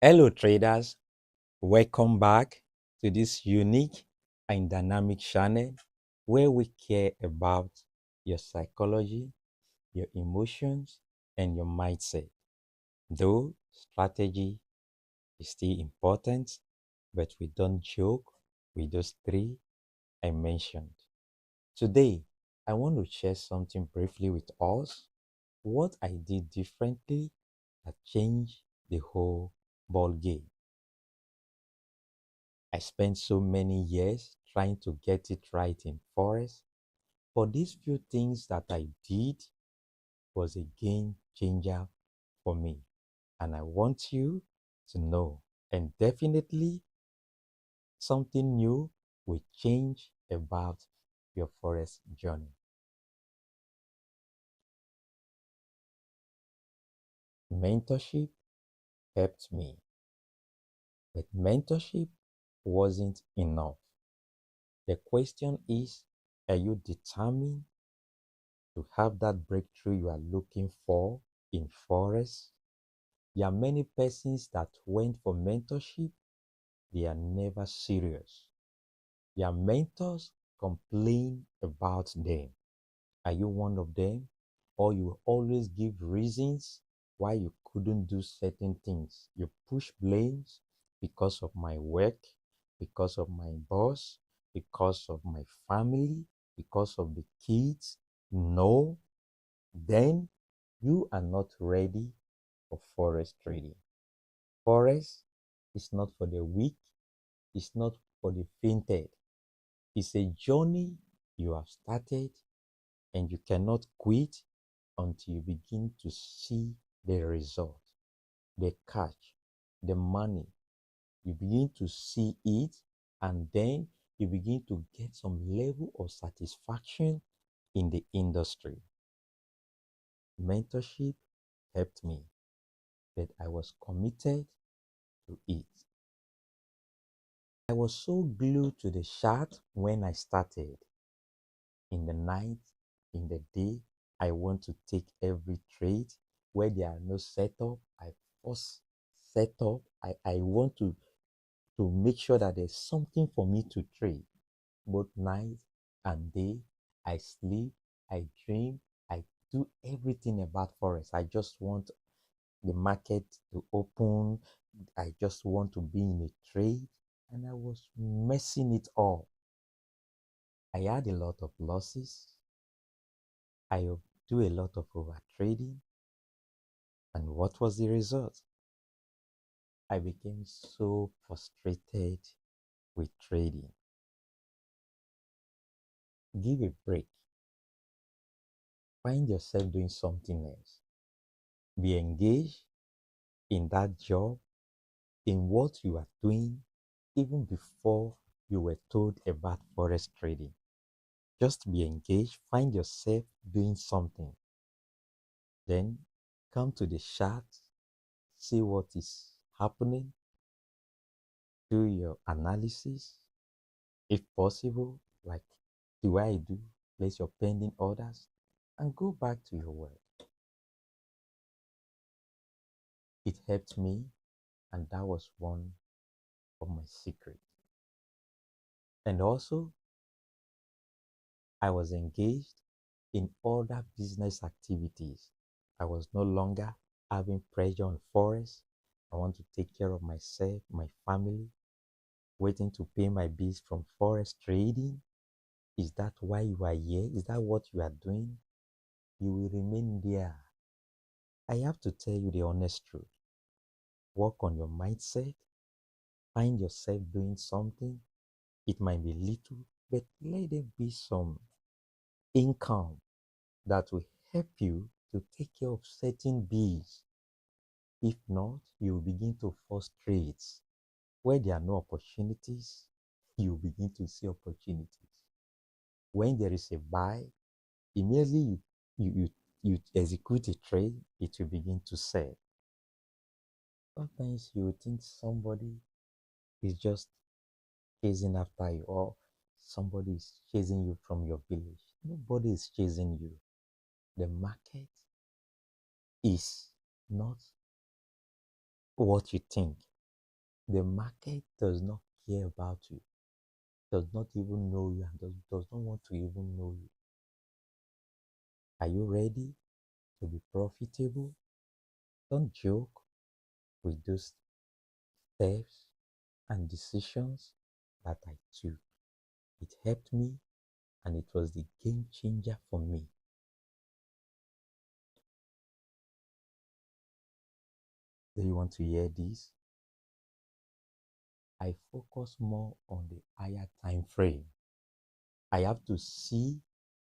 Hello, traders. Welcome back to this unique and dynamic channel where we care about your psychology, your emotions, and your mindset. Though strategy is still important, but we don't joke with those three I mentioned. Today, I want to share something briefly with us what I did differently that changed the whole ball game. I spent so many years trying to get it right in Forex, but these few things that I did was a game changer for me. And I want you to know. And definitely something new will change about your Forex journey. Mentorship helped me, but mentorship wasn't enough. The question is, are you determined to have that breakthrough you are looking for in Forex? There are many persons that went for mentorship, they are never serious. Their mentors complain about them. Are you one of them? Or you always give reasons why you couldn't do certain things. You push blames because of my work, because of my boss, because of my family, because of the kids. No, then you are not ready for Forex trading. Forex is not for the weak, it's not for the fainted. It's a journey you have started and you cannot quit until you begin to see the result, the catch, the money. You begin to see it and then you begin to get some level of satisfaction in the industry. Mentorship helped me, but I was committed to it. I was so glued to the chart when I started. In the night, in the day, I want to take every trade where there are no setup. I force setup. I want to make sure that there's something for me to trade. Both night and day, I sleep, I dream, I do everything about Forex. I just want the market to open. I just want to be in a trade. And I was messing it all. I had a lot of losses. I do a lot of over trading. And what was the result? I became so frustrated with trading. Give a break. Find yourself doing something else. Be engaged in that job, in what you are doing, even before you were told about forex trading. Just be engaged. Find yourself doing something. Then come to the chart, see what is happening, do your analysis. If possible, like the way I do, place your pending orders and go back to your work. It helped me, and that was one of my secrets. And also, I was engaged in other business activities. I was no longer having pressure on forex. I want to take care of myself, my family, waiting to pay my bills from forex trading. Is that why you are here? Is that what you are doing? You will remain there. I have to tell you the honest truth. Work on your mindset. Find yourself doing something. It might be little, but let there be some income that will help you to take care of certain bills. If not, you will begin to frustrate. Where there are no opportunities, you will begin to see opportunities. When there is a buy, immediately you execute a trade, it will begin to sell. Sometimes you will think somebody is just chasing after you or somebody is chasing you from your village. Nobody is chasing you. The market is not what you think. The market does not care about you, does not even know you, and does not want to even know you. Are you ready to be profitable? Don't joke with those steps and decisions that I took. It helped me and it was the game changer for me. Do you want to hear this? I focus more on the higher time frame. I have to see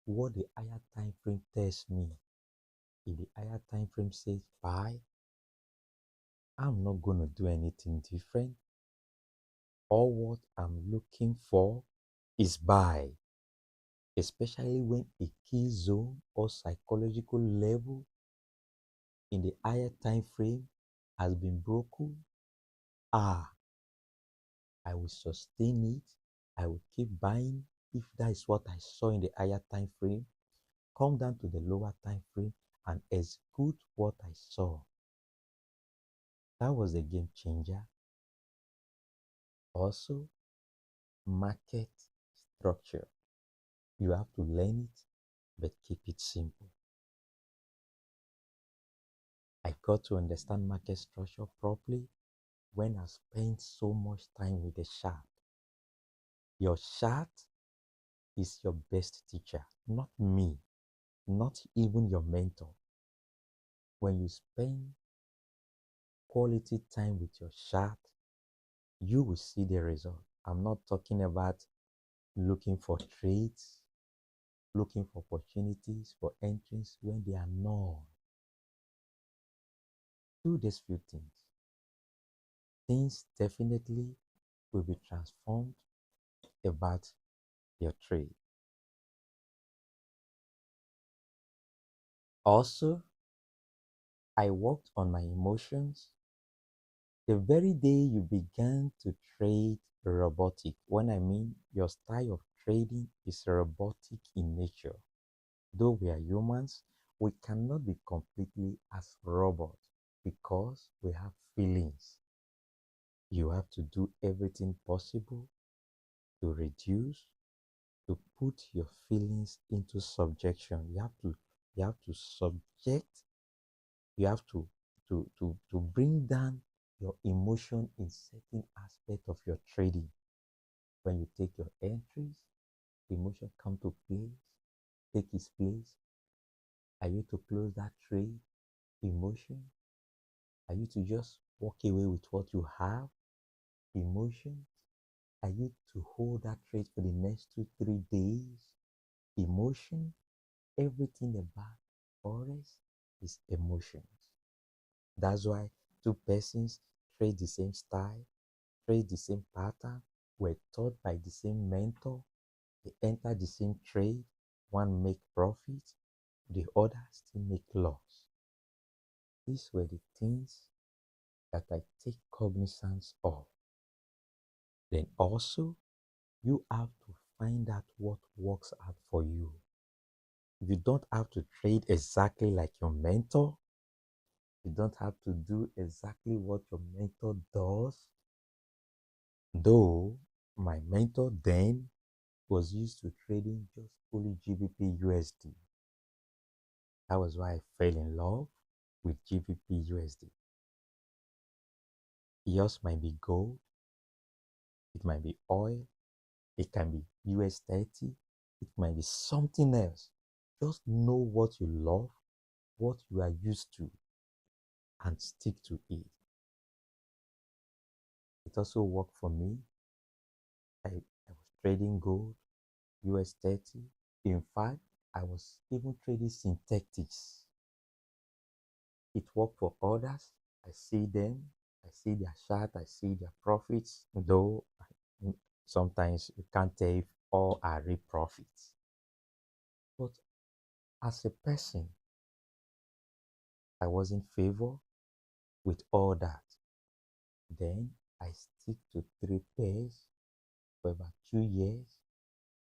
what the higher time frame tells me. If the higher time frame says buy, I'm not going to do anything different. All what I'm looking for is buy, especially when a key zone or psychological level in the higher time frame has been broken. I will sustain it. I will keep buying if that is what I saw in the higher time frame. Come down to the lower time frame and execute what I saw. That was a game changer. Also, market structure. You have to learn it, but keep it simple. I got to understand market structure properly when I spent so much time with the chart. Your chart is your best teacher, not me, not even your mentor. When you spend quality time with your chart, you will see the result. I'm not talking about looking for trades, looking for opportunities for entries when they are not. Do these few things. Things definitely will be transformed about your trade. Also, I worked on my emotions. The very day you began to trade robotic, when I mean your style of trading is robotic in nature. Though we are humans, we cannot be completely as robots because we have feelings. You have to do everything possible to reduce, to put your feelings into subjection. You have to subject, you have to bring down your emotion in certain aspect of your trading. When you take your entries, emotion come to place, take its place. Are you to close that trade? Emotion. Are you to just walk away with what you have? Emotion. Are you to hold that trade for the next 2, 3 days? Emotion. Everything about Forex is emotions. That's why two persons trade the same style, trade the same pattern, were taught by the same mentor, they enter the same trade, one make profit, the other still make loss. These were the things that I take cognizance of. Then also, you have to find out what works out for you. You don't have to trade exactly like your mentor. You don't have to do exactly what your mentor does. Though my mentor then was used to trading just only GBP USD. That was why I fell in love with GBP USD. Yours might be gold, it might be oil, it can be US 30, it might be something else. Just know what you love, what you are used to, and stick to it. It also worked for me. I was trading gold, US 30. In fact, I was even trading synthetics. It worked for others. I see them, I see their chart, I see their profits, though sometimes you can't tell if all are real profits. But as a person, I was in favor with all that. Then I stick to 3 pairs for about 2 years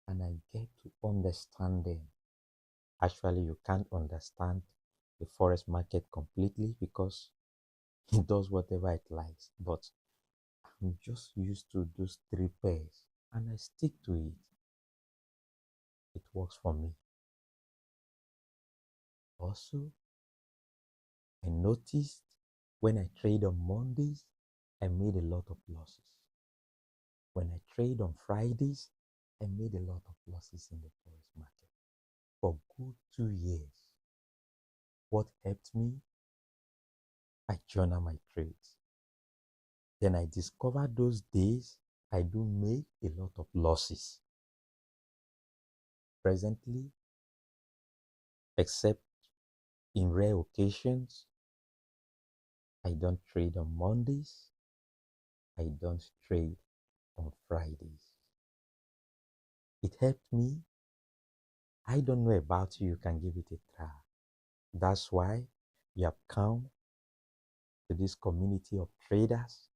and I get to understand them. Actually, you can't understand the forex market completely because it does whatever it likes. But I'm just used to those three pairs and I stick to it. It works for me. Also, I noticed when I trade on Mondays, I made a lot of losses. When I trade on Fridays, I made a lot of losses in the forex market for good 2 years. What helped me? I journal my trades. Then I discovered those days I do make a lot of losses. Presently, except in rare occasions, I don't trade on Mondays. I don't trade on Fridays. It helped me. I don't know about you. You can give it a try. That's why we have come to this community of traders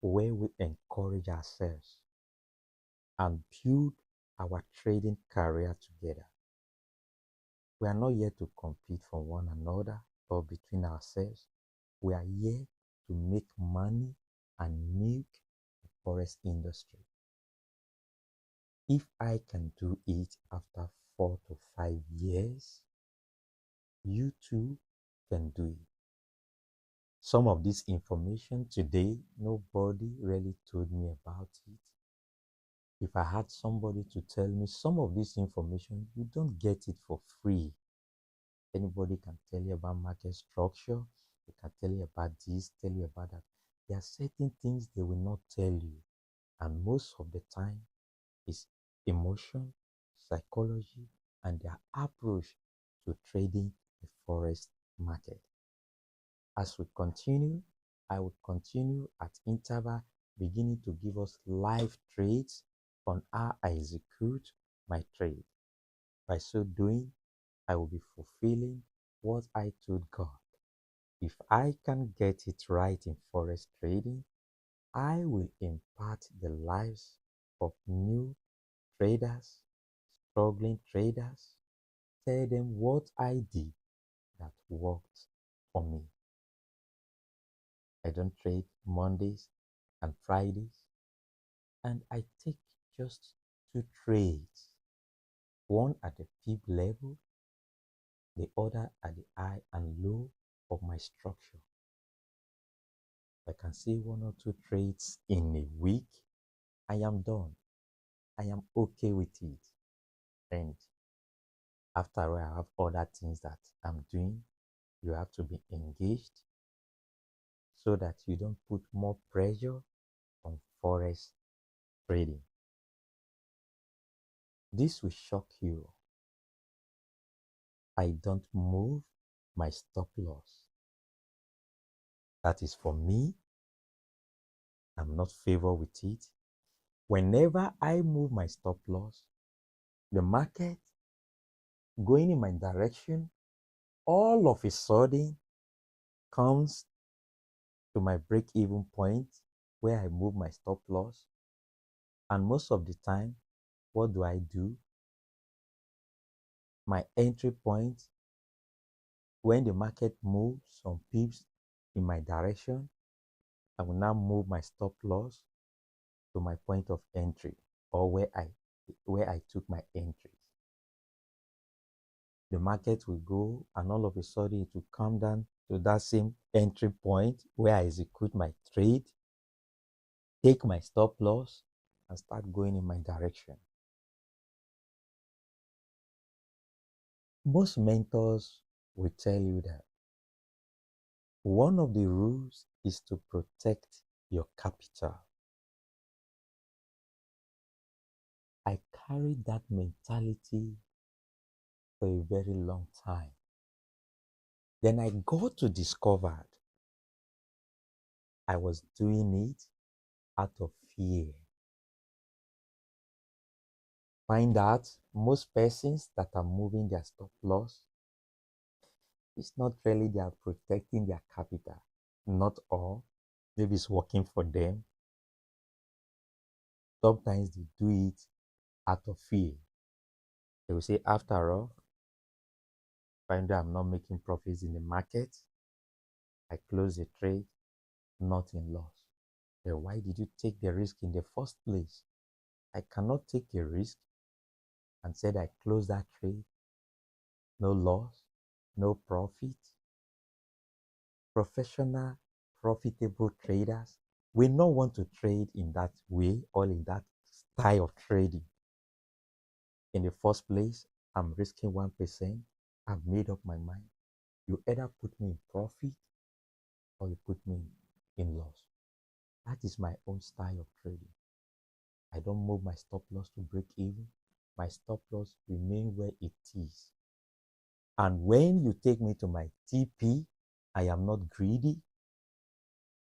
where we encourage ourselves and build our trading career together. We are not here to compete for one another or between ourselves. We are here to make money and milk the forex industry. If I can do it after 4 to 5 years, you too can do it. Some of this information today, nobody really told me about it. If I had somebody to tell me some of this information, you don't get it for free. Anybody can tell you about market structure, they can tell you about this, tell you about that. There are certain things they will not tell you, and most of the time is emotion, psychology, and their approach to trading the forex market. As we continue, I will continue at interval beginning to give us live trades on how I execute my trade. By so doing, I will be fulfilling what I told God. If I can get it right in forex trading, I will impart the lives of new traders, struggling traders, tell them what I did that worked for me. I don't trade Mondays and Fridays, and I take just 2 trades, one at the fib level, the other at the high and low of my structure. I can see 1 or 2 trades in a week. I am done. I am okay with it. And after all, I have other things that I'm doing. You have to be engaged so that you don't put more pressure on forex trading. This will shock you. I don't move my stop loss. That is for me. I'm not favored with it. Whenever I move my stop loss, the market going in my direction all of a sudden comes to my break-even point where I move my stop loss. And most of the time, what do I do? My entry point, when the market moves some pips in my direction, I will now move my stop loss to my point of entry or where I took my entries. The market will go and all of a sudden it will come down to that same entry point where I execute my trade, take my stop loss, and start going in my direction. Most mentors will tell you that one of the rules is to protect your capital. I carried that mentality for a very long time. Then I got to discover I was doing it out of fear. Find out most persons that are moving their stop loss, it's not really they are protecting their capital. Not all. Maybe it's working for them. Sometimes they do it out of fear. They will say, after all, find out I'm not making profits in the market. I close the trade, not in loss. Then why did you take the risk in the first place? I cannot take a risk and said I close that trade, no loss, no profit. Professional, profitable traders will not want to trade in that way or in that style of trading. In the first place, I'm risking 1%. I've made up my mind. You either put me in profit or you put me in loss. That is my own style of trading. I don't move my stop loss to break even. My stop loss remain where it is. And when you take me to my TP, I am not greedy.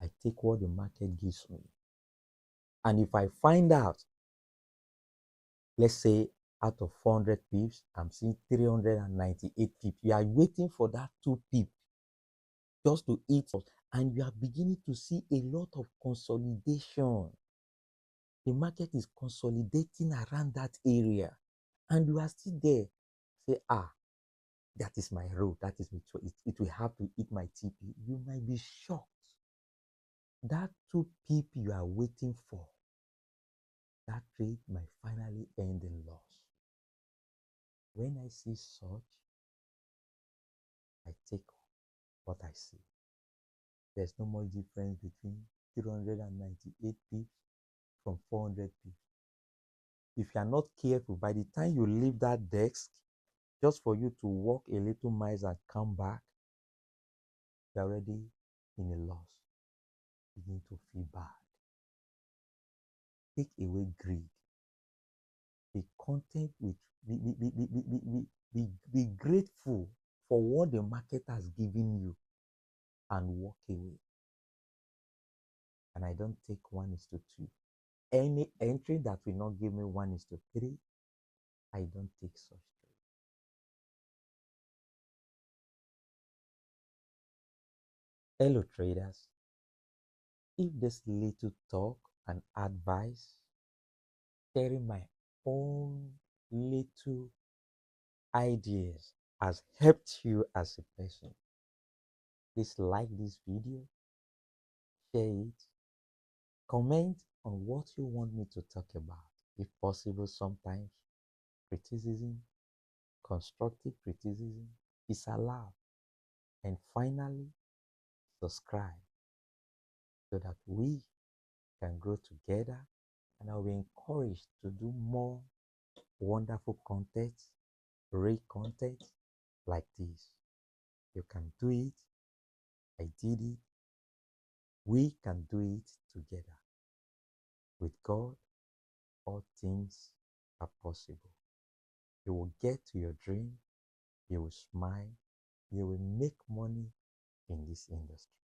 I take what the market gives me. And if I find out, let's say out of 400 pips, I'm seeing 398 pips, you are waiting for that 2 pips just to eat, and you are beginning to see a lot of consolidation. The market is consolidating around that area, and you are still there. Say, that is my road, that is my choice. It will have to eat my TP. You might be shocked. That 2 pip you are waiting for, that trade might finally end in loss. When I see such, I take what I see. There's no much difference between 398 pips from 400 pips. If you are not careful, by the time you leave that desk, just for you to walk a little miles and come back, you're already in a loss. Begin to feel bad. Take away greed. Be content with, be grateful for what the market has given you and walk away. And I don't take 1:2. Any entry that will not give me 1:3, I don't take such trade. Hello traders, if this little talk and advice, sharing my own little ideas has helped you as a person, please like this video, share it, comment on what you want me to talk about. If possible, sometimes criticism, constructive criticism is allowed. And finally, subscribe so that we can grow together, and I'll be encouraged to do more wonderful content, great content like this. You can do it. I did it. We can do it together. With God, all things are possible. You will get to your dream. You will smile. You will make money in this industry.